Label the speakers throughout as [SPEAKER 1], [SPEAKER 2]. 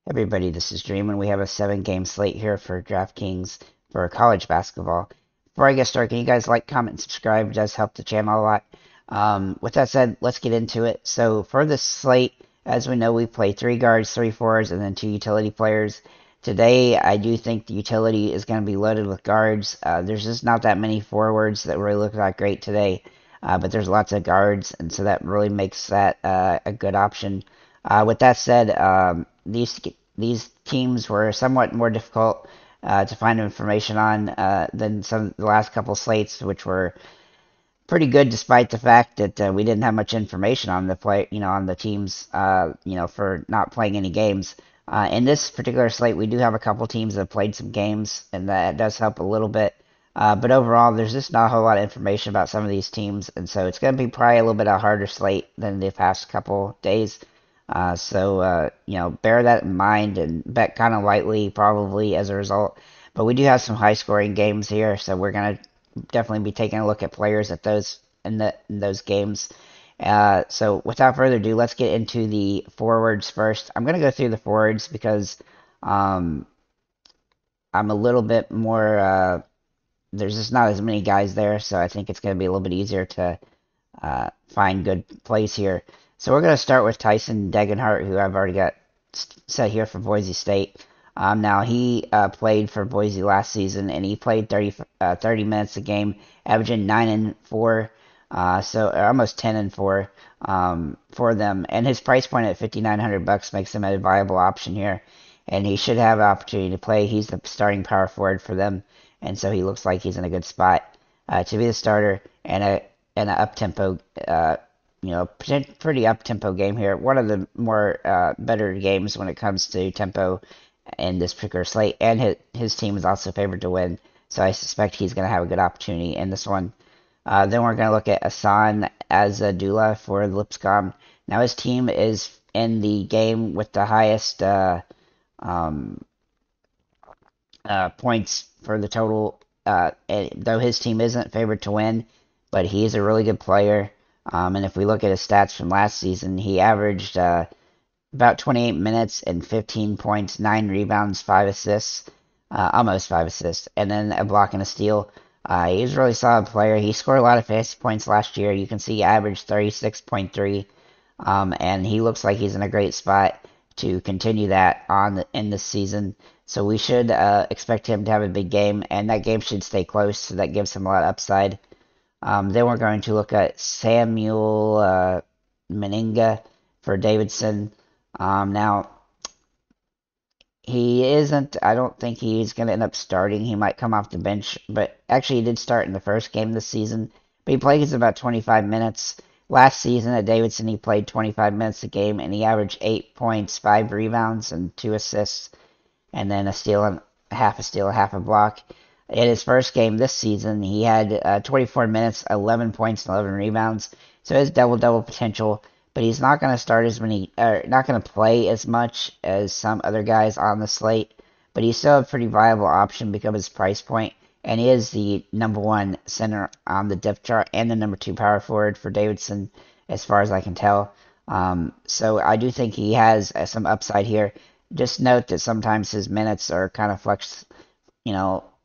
[SPEAKER 1] Everybody, this is Dream, and we have a 7-game slate here for DraftKings for college basketball. Before I get started, can you guys like, comment, and subscribe? It does help the channel a lot. With that said, let's get into it. So for this slate, as we know, we play 3 guards, 3 forwards, and then 2 utility players. Today, I do think the utility is going to be loaded with guards. There's just not that many forwards that really look that great today, but there's lots of guards, and so that really makes that a good option. With that said, these teams were somewhat more difficult to find information on than some of the last couple slates, which were pretty good, despite the fact that we didn't have much information on the on the teams, for not playing any games. In this particular slate, we do have a couple teams that have played some games, and that does help a little bit. But overall, there's just not a whole lot of information about some of these teams, and so it's going to be probably a little bit a harder slate than the past couple days. Bear that in mind and bet kind of lightly probably as a result. But we do have some high scoring games here, so we're going to definitely be taking a look at players at in those games. So without further ado, let's get into the forwards first. I'm going to go through the forwards because um, I'm a little bit more, there's just not as many guys there, so I think it's going to be a little bit easier to find good plays here. So we're going to start with Tyson Degenhart, who I've already got set here for Boise State. Now, he played for Boise last season, and he played 30 minutes a game, averaging 9 and 4, so almost 10 and 4 for them. And his price point at $5,900 makes him a viable option here, and he should have an opportunity to play. He's the starting power forward for them, and so he looks like he's in a good spot to be the starter and an up tempo. Pretty up tempo game here. One of the more better games when it comes to tempo in this particular slate, and his team is also favored to win, so I suspect he's going to have a good opportunity in this one. Then we're going to look at Asan Azadullah for Lipscomb. Now his team is in the game with the highest um, points for the total, though his team isn't favored to win, but he is a really good player. And if we look at his stats from last season, he averaged about 28 minutes and 15 points, 9 rebounds, 5 assists, almost 5 assists, and then a block and a steal. He's a really solid player. He scored a lot of fantasy points last year. You can see he averaged 36.3, and he looks like he's in a great spot to continue that in this season. So we should expect him to have a big game, and that game should stay close, so that gives him a lot of upside. Then we're going to look at Samuel Meninga for Davidson. Now, I don't think he's going to end up starting. He might come off the bench, but actually he did start in the first game this season. But he plays about 25 minutes. Last season at Davidson, he played 25 minutes a game, and he averaged 8 points, 5 rebounds, and 2 assists, and then a steal, half a block. In his first game this season, he had 24 minutes, 11 points, and 11 rebounds. So his double-double potential, but he's not going to not going to play as much as some other guys on the slate. But he's still a pretty viable option because of his price point, and he is the number 1 center on the depth chart and the number 2 power forward for Davidson, as far as I can tell. So I do think he has some upside here. Just note that sometimes his minutes are kind of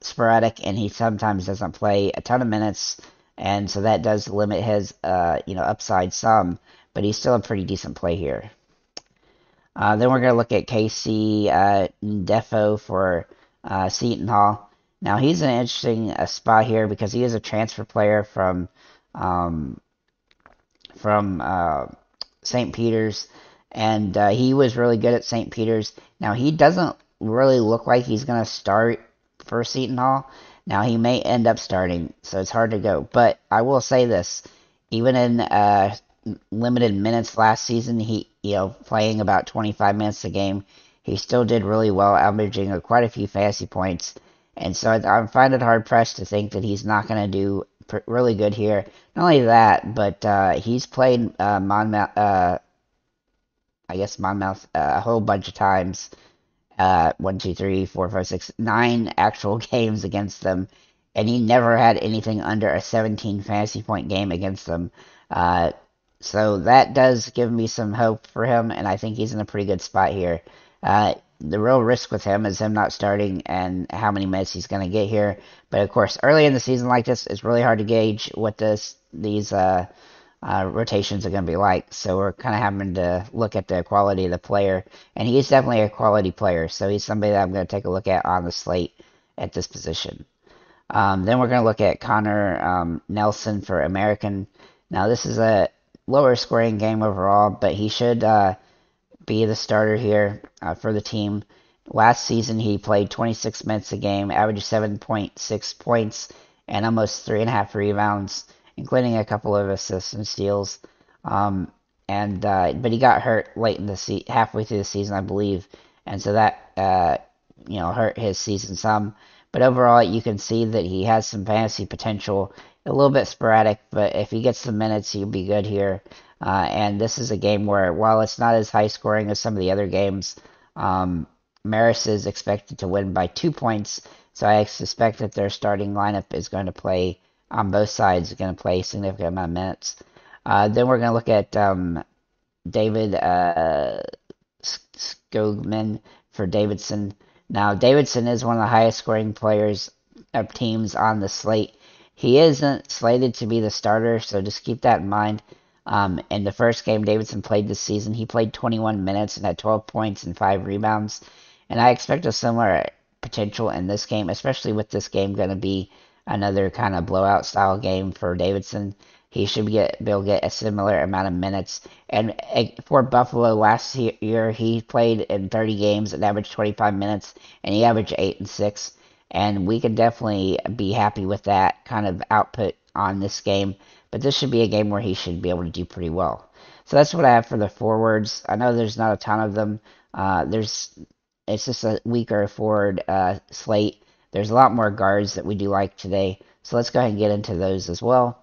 [SPEAKER 1] sporadic, and he sometimes doesn't play a ton of minutes, and so that does limit his upside some, but he's still a pretty decent play here. Then we're going to look at Casey Defo for Seton Hall. Now he's an interesting spot here because he is a transfer player from St. Peter's, and he was really good at St. Peter's. Now he doesn't really look like he's going to start for Seton Hall. Now he may end up starting, so it's hard to go. But I will say this: even in limited minutes last season, he playing about 25 minutes a game, he still did really well, averaging quite a few fantasy points. And so I find it hard pressed to think that he's not going to do really good here. Not only that, but he's played Monmouth, Monmouth a whole bunch of times. 1, 2, 3, 4, 5, 6, 9 actual games against them, and he never had anything under a 17 fantasy point game against them. So that does give me some hope for him, and I think he's in a pretty good spot here. The real risk with him is him not starting and how many minutes he's going to get here. But of course, early in the season like this, it's really hard to gauge what these rotations are going to be like. So we're kind of having to look at the quality of the player, and he's definitely a quality player. So he's somebody that I'm going to take a look at on the slate at this position. Then we're going to look at Connor Nelson for American. Now this is a lower scoring game overall, but he should be the starter here for the team. Last season, he played 26 minutes a game, averaged 7.6 points, and almost 3.5 rebounds, including a couple of assists and steals. But he got hurt late in the halfway through the season, I believe, and so that hurt his season some. But overall, you can see that he has some fantasy potential. A little bit sporadic, but if he gets some minutes, he'll be good here. And this is a game where, while it's not as high scoring as some of the other games, Maris is expected to win by 2 points. So I suspect that their starting lineup is going to play on both sides, going to play a significant amount of minutes. Then we're going to look at David Skogman for Davidson. Now, Davidson is one of the highest scoring players of teams on the slate. He isn't slated to be the starter, so just keep that in mind. In the first game Davidson played this season, he played 21 minutes and had 12 points and 5 rebounds. And I expect a similar potential in this game, especially with this game going to be another kind of blowout style game for Davidson. He should be able to get a similar amount of minutes. And for Buffalo last year, he played in 30 games and averaged 25 minutes, and he averaged 8 and 6. And we could definitely be happy with that kind of output on this game. But this should be a game where he should be able to do pretty well. So that's what I have for the forwards. I know there's not a ton of them. It's just a weaker forward slate. There's a lot more guards that we do like today. So let's go ahead and get into those as well.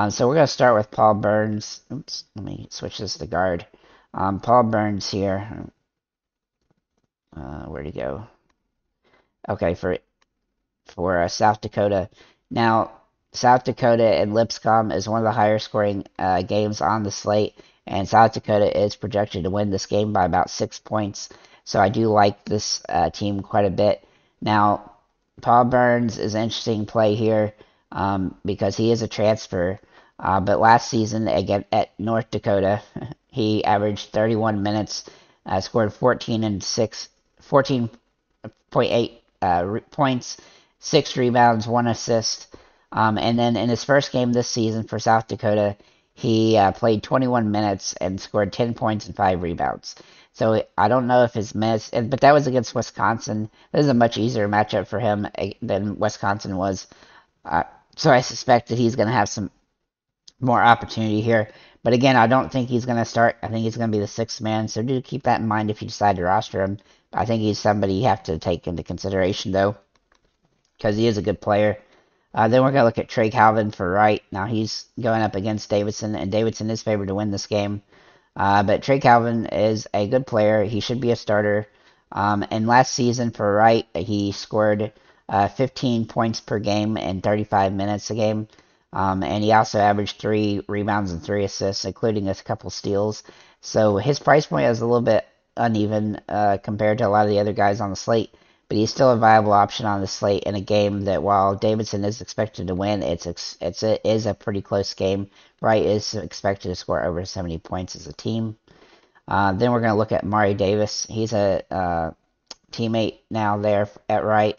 [SPEAKER 1] So we're going to start with Paul Burns. Oops, let me switch this to guard. Paul Burns here. Where'd he go? Okay, for South Dakota. Now, South Dakota and Lipscomb is one of the higher scoring games on the slate, and South Dakota is projected to win this game by about 6 points. So I do like this team quite a bit. Now, Paul Burns is an interesting play here because he is a transfer. But last season, again at North Dakota, he averaged 31 minutes, scored 14.8 points, 6 rebounds, 1 assist. And then in his first game this season for South Dakota, he played 21 minutes and scored 10 points and 5 rebounds. So I don't know if his minutes, but that was against Wisconsin. This is a much easier matchup for him than Wisconsin was. So I suspect that he's going to have some more opportunity here. But again, I don't think he's going to start. I think he's going to be the 6th man. So do keep that in mind if you decide to roster him. I think he's somebody you have to take into consideration, though, because he is a good player. Then we're going to look at Trey Calvin for Wright. Now he's going up against Davidson, and Davidson is favored to win this game. But Trey Calvin is a good player. He should be a starter. And last season for Wright, he scored 15 points per game and 35 minutes a game. And he also averaged 3 rebounds and 3 assists, including a couple steals. So his price point is a little bit uneven compared to a lot of the other guys on the slate. But he's still a viable option on the slate in a game that, while Davidson is expected to win, it is a pretty close game. Wright is expected to score over 70 points as a team. Then we're going to look at Mari Davis. He's a teammate now there at Wright,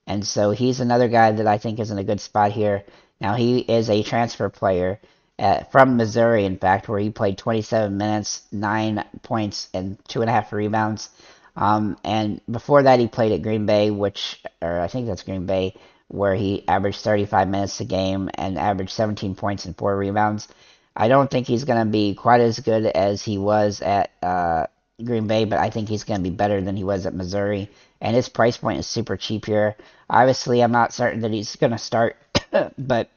[SPEAKER 1] and so he's another guy that I think is in a good spot here. Now he is a transfer player from Missouri, in fact, where he played 27 minutes, 9 points, and 2.5 rebounds. And before that, he played at Green Bay, I think that's Green Bay, where he averaged 35 minutes a game and averaged 17 points and 4 rebounds. I don't think he's going to be quite as good as he was at Green Bay, but I think he's going to be better than he was at Missouri. And his price point is super cheap here. Obviously, I'm not certain that he's going to start, but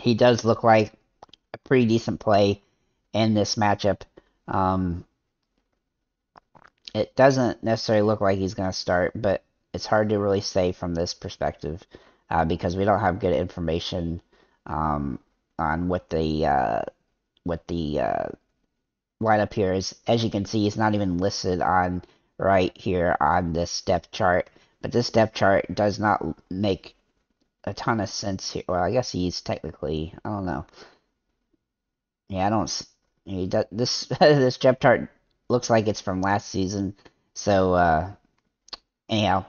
[SPEAKER 1] he does look like a pretty decent play in this matchup. It doesn't necessarily look like he's going to start, but it's hard to really say from this perspective because we don't have good information on what the lineup here is. As you can see, he's not even listed on right here on this depth chart. But this depth chart does not make a ton of sense here. Well, I guess he's technically, I don't know. Yeah, I don't. He does, this this depth chart looks like it's from last season. So anyhow,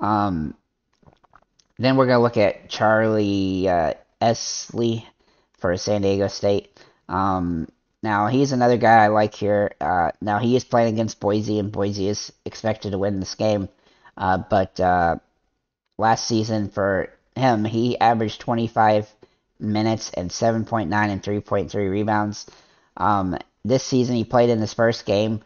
[SPEAKER 1] um, then we're gonna look at Charlie Esley for San Diego State. Um, Now he's another guy I like here. Now he is playing against Boise, and Boise is expected to win this game. But last season for him, he averaged 25 minutes and 7.9 and 3.3 rebounds. This season, he played in his first game.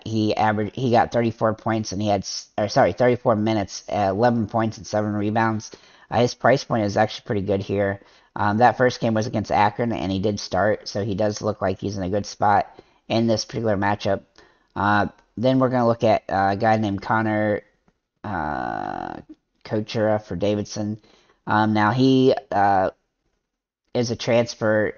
[SPEAKER 1] He got 34 points and he had, or sorry, 34 minutes, 11 points and 7 rebounds. His price point is actually pretty good here. That first game was against Akron and he did start, so he does look like he's in a good spot in this particular matchup. Then we're going to look at a guy named Connor Kochura for Davidson. Now he is a transfer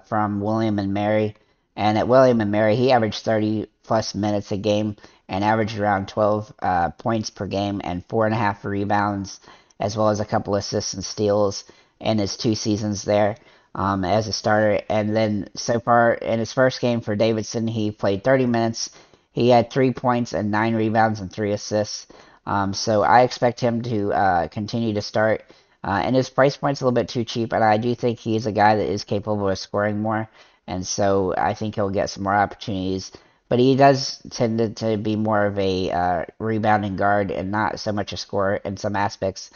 [SPEAKER 1] from William and Mary, and at William and Mary he averaged 30 plus minutes a game and averaged around 12 points per game and 4.5 rebounds, as well as a couple assists and steals in his 2 seasons there as a starter. And then so far in his first game for Davidson, he played 30 minutes. He had 3 points and 9 rebounds and 3 assists. So I expect him to continue to start. And his price point's a little bit too cheap, and I do think he's a guy that is capable of scoring more. And so I think he'll get some more opportunities. But he does tend to be more of a rebounding guard and not so much a scorer in some aspects.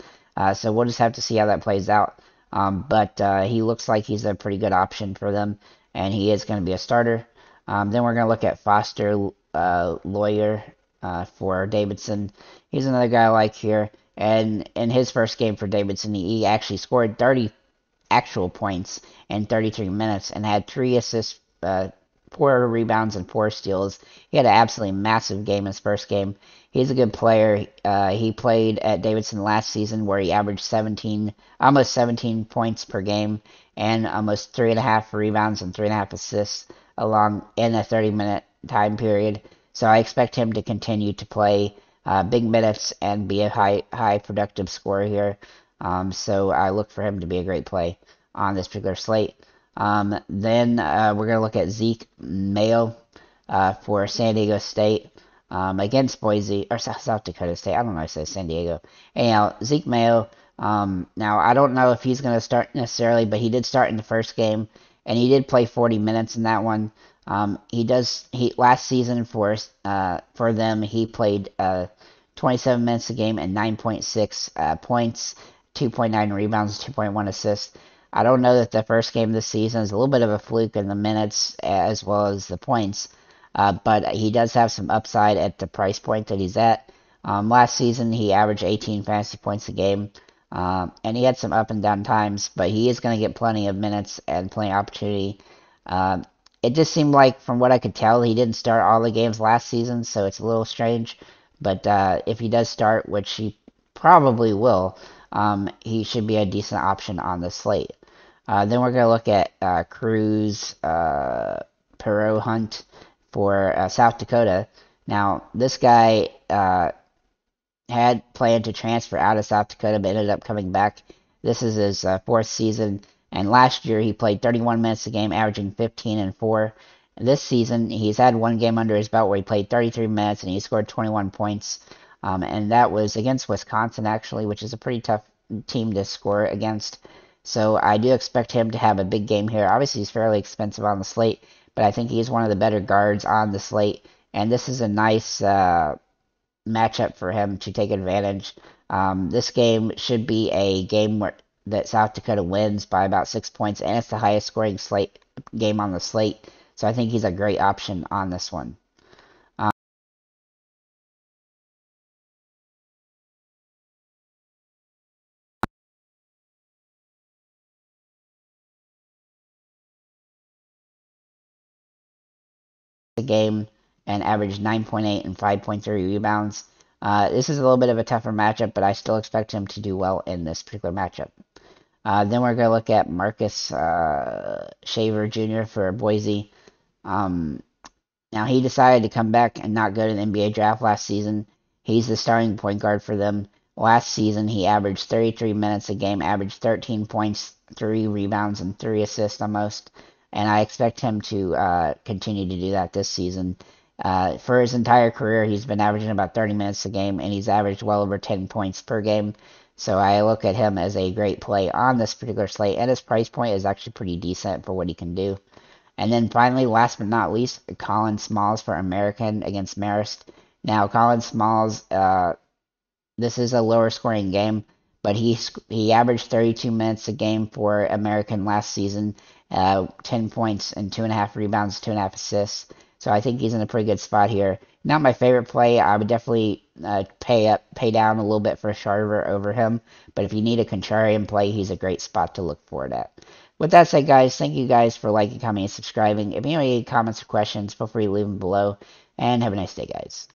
[SPEAKER 1] So we'll just have to see how that plays out. But he looks like he's a pretty good option for them, and he is going to be a starter. Then we're going to look at Foster Lawyer for Davidson. He's another guy I like here. And in his first game for Davidson, he actually scored 30 actual points in 33 minutes and had 3 assists, 4 rebounds, and 4 steals. He had an absolutely massive game in his first game. He's a good player. He played at Davidson last season where he averaged almost 17 points per game and almost 3.5 rebounds and 3.5 assists along in a 30-minute time period. So I expect him to continue to play big minutes and be a high productive scorer here. So I look for him to be a great play on this particular slate. Then we're going to look at Zeke Mayo for San Diego State against Boise, or South Dakota State. I don't know, I said San Diego. Anyhow, Zeke Mayo. Now, I don't know if he's going to start necessarily, but he did start in the first game, and he did play 40 minutes in that one. He last season for them he played 27 minutes a game and 9.6 points, 2.9 rebounds, 2.1 assists. I don't know that the first game this season is a little bit of a fluke in the minutes as well as the points, but he does have some upside at the price point that he's at. Last season he averaged 18 fantasy points a game, and he had some up and down times, but he is going to get plenty of minutes and plenty of opportunity. It just seemed like, from what I could tell, he didn't start all the games last season, so it's a little strange. But if he does start, which he probably will, he should be a decent option on the slate. Then we're going to look at Cruz Perot Hunt for South Dakota. Now, this guy had planned to transfer out of South Dakota, but ended up coming back. This is his 4th season. And last year he played 31 minutes a game, averaging 15 and 4. This season he's had one game under his belt where he played 33 minutes and he scored 21 points. And that was against Wisconsin, actually, which is a pretty tough team to score against. So I do expect him to have a big game here. Obviously he's fairly expensive on the slate, but I think he's one of the better guards on the slate. And this is a nice matchup for him to take advantage. This game should be a game that South Dakota wins by about 6 points, and it's the highest scoring game on the slate. So I think he's a great option on this one. The game and averaged 9.8 and 5.3 rebounds. This is a little bit of a tougher matchup, but I still expect him to do well in this particular matchup. Then we're going to look at Marcus Shaver Jr. for Boise. Now, he decided to come back and not go to the NBA draft last season. He's the starting point guard for them. Last season, he averaged 33 minutes a game, averaged 13 points, 3 rebounds, and 3 assists almost. And I expect him to continue to do that this season. For his entire career, he's been averaging about 30 minutes a game, and he's averaged well over 10 points per game. So I look at him as a great play on this particular slate, and his price point is actually pretty decent for what he can do. And then finally, last but not least, Colin Smalls for American against Marist. Now, Colin Smalls, this is a lower scoring game, but he averaged 32 minutes a game for American last season, 10 points and 2.5 rebounds, 2.5 assists. So I think he's in a pretty good spot here. Not my favorite play. I would definitely pay down a little bit for Sharver over him. But if you need a contrarian play, he's a great spot to look for it at. With that said, guys, thank you guys for liking, commenting, and subscribing. If you have any comments or questions, feel free to leave them below. And have a nice day, guys.